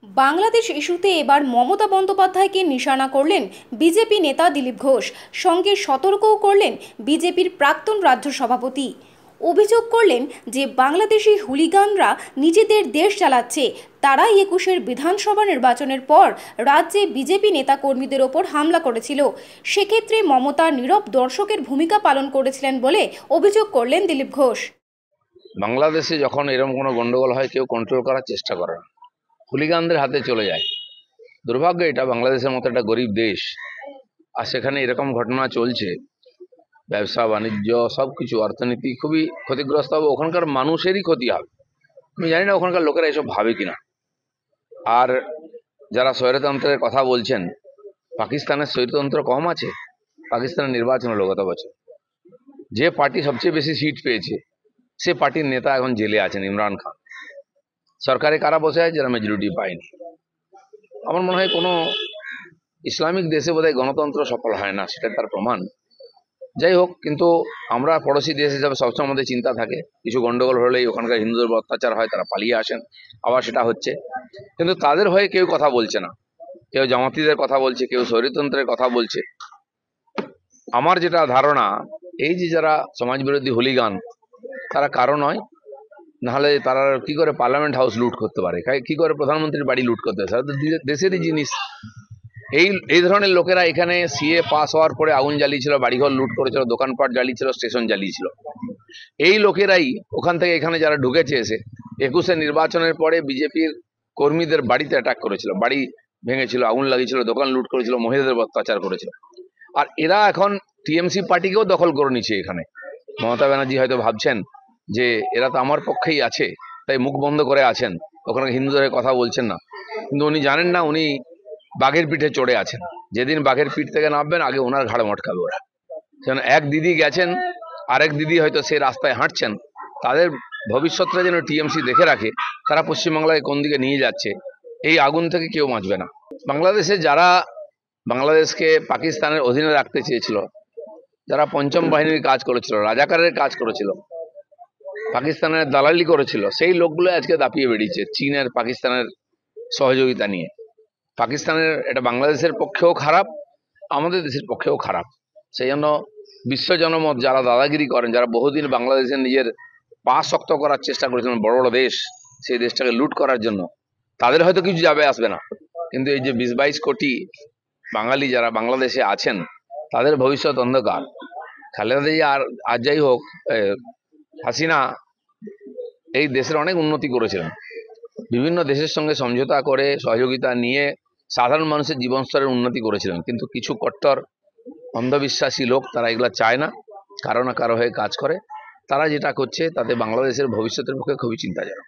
বাংলাদেশ ইস্যুতে এবার মমতা বন্দ্যোপাধ্যায়কে নিশানা করলেন বিজেপি নেতা দিলীপ ঘোষ। সঙ্গে সতর্কও করলেন বিজেপির প্রাক্তন রাজ্য সভাপতি। অভিযোগ করলেন যে বাংলাদেশি হুলিগানরা নিজেদের দেশ চালাচ্ছে। তারাই ২১-এর বিধানসভা নির্বাচনের পর রাজ্যে বিজেপি নেতা কর্মীদের ওপর হামলা করেছিল। সেক্ষেত্রে মমতা নীরব দর্শকের ভূমিকা পালন করেছিলেন বলে অভিযোগ করলেন দিলীপ ঘোষ। বাংলাদেশে যখন এরকম কোনো গন্ডগোল হয় কেউ কন্ট্রোল করার চেষ্টা করে না, হুলিগানদের হাতে চলে যায়। দুর্ভাগ্য, এটা বাংলাদেশের মতো একটা গরিব দেশ, আর সেখানে এরকম ঘটনা চলছে। ব্যবসা বাণিজ্য সবকিছু, অর্থনীতি খুবই ক্ষতিগ্রস্ত হবে, ওখানকার মানুষেরই ক্ষতি হবে। আমি জানি না ওখানকার লোকেরা এসব ভাবে কিনা। আর যারা স্বৈরতন্ত্রের কথা বলছেন, পাকিস্তানের স্বৈরতন্ত্র কম আছে? পাকিস্তানের নির্বাচন হলো গত বছর, যে পার্টি সবচেয়ে বেশি সিট পেয়েছে সে পার্টির নেতা এখন জেলে আছেন, ইমরান খান। সরকারে কারা বসে আছে যারা মেজরিটি পায়নি। আমার মনে হয় কোনো ইসলামিক দেশে বোধহয় গণতন্ত্র সফল হয় না, সেটা তার প্রমাণ। যাই হোক, কিন্তু আমরা পড়োশি দেশ হিসাবে সবসময় আমাদের চিন্তা থাকে, কিছু গন্ডগোল হলেই ওখানকার হিন্দুদের উপর অত্যাচার হয়, তারা পালিয়ে আসেন, আবার সেটা হচ্ছে। কিন্তু তাদের হয়ে কেউ কথা বলছে না। কেউ জামাতিদের কথা বলছে, কেউ স্বৈরতন্ত্রের কথা বলছে। আমার যেটা ধারণা, এই যে যারা সমাজবিরোধী হুলিগান, তারা কারো নয়। নাহলে তারা কি করে পার্লামেন্ট হাউস লুট করতে পারে, কি করে প্রধানমন্ত্রীর বাড়ি লুট করতে পারে? দেশেরই জিনিস। এই ধরনের লোকেরা এখানে সিএ পাস হওয়ার পরে আগুন জ্বালিয়েছিল, বাড়িঘর লুট করেছিল, দোকানপাট জ্বালিয়েছিল, স্টেশন জ্বালিয়েছিল। এই লোকেরাই ওখান থেকে এখানে যারা ঢুকেছে এসে ২১-এর নির্বাচনের পরে বিজেপির কর্মীদের বাড়িতে অ্যাটাক করেছিল, বাড়ি ভেঙেছিল, আগুন লাগিয়েছিল, দোকান লুট করেছিল, মহিলাদের অত্যাচার করেছিল। আর এরা এখন টিএমসি পার্টিকেও দখল করে নিচ্ছে এখানে। মমতা ব্যানার্জি হয়তো ভাবছেন যে এরা তো আমার পক্ষেই আছে, তাই মুখ বন্ধ করে আছেন, ওখানে হিন্দুদের কথা বলছেন না। কিন্তু উনি জানেন না, উনি বাঘের পিঠে চড়ে আছেন। যেদিন বাঘের পিঠ থেকে নামবেন, আগে ওনার ঘাড়ে মটকাবে ওরা। যেন এক দিদি গেছেন, আরেক দিদি হয়তো সে রাস্তায় হাঁটছেন। তাদের ভবিষ্যৎটা যেন টিএমসি দেখে রাখে, তারা পশ্চিমবাংলায় কোন দিকে নিয়ে যাচ্ছে, এই আগুন থেকে কেউ বাঁচবে না। বাংলাদেশে যারা বাংলাদেশকে পাকিস্তানের অধীনে রাখতে চেয়েছিল, যারা পঞ্চম বাহিনীর কাজ করেছিল, রাজাকারের কাজ করেছিল, পাকিস্তানের দালালি করেছিল, সেই লোকগুলো আজকে দাপিয়ে বেরিয়েছে চীনের, পাকিস্তানের সহযোগিতা নিয়ে। পাকিস্তানের এটা বাংলাদেশের পক্ষেও খারাপ, আমাদের দেশের পক্ষেও খারাপ। সেই জন্য বিশ্ব জনমত যারা দাদাগিরি করেন, যারা বহুদিন বাংলাদেশের নিজের পা শক্ত করার চেষ্টা করেছিলেন, বড় বড় দেশ সেই দেশটাকে লুট করার জন্য, তাদের হয়তো কিছু যাবে আসবে না। কিন্তু এই যে ২০-২২ কোটি বাঙালি যারা বাংলাদেশে আছেন, তাদের ভবিষ্যৎ অন্ধকার। খালেদা জিয়া আর যাই হোক, হাসিনা এই দেশের অনেক উন্নতি করেছিলেন, বিভিন্ন দেশের সঙ্গে সমঝোতা করে সহযোগিতা নিয়ে সাধারণ মানুষের জীবন স্তরের উন্নতি করেছিলেন। কিন্তু কিছু কট্টর অন্ধবিশ্বাসী লোক, তারা এগুলা চায় না, কারো না কারো হয়ে কাজ করে। তারা যেটা করছে তাতে বাংলাদেশের ভবিষ্যতের পক্ষে খুবই চিন্তাজনক।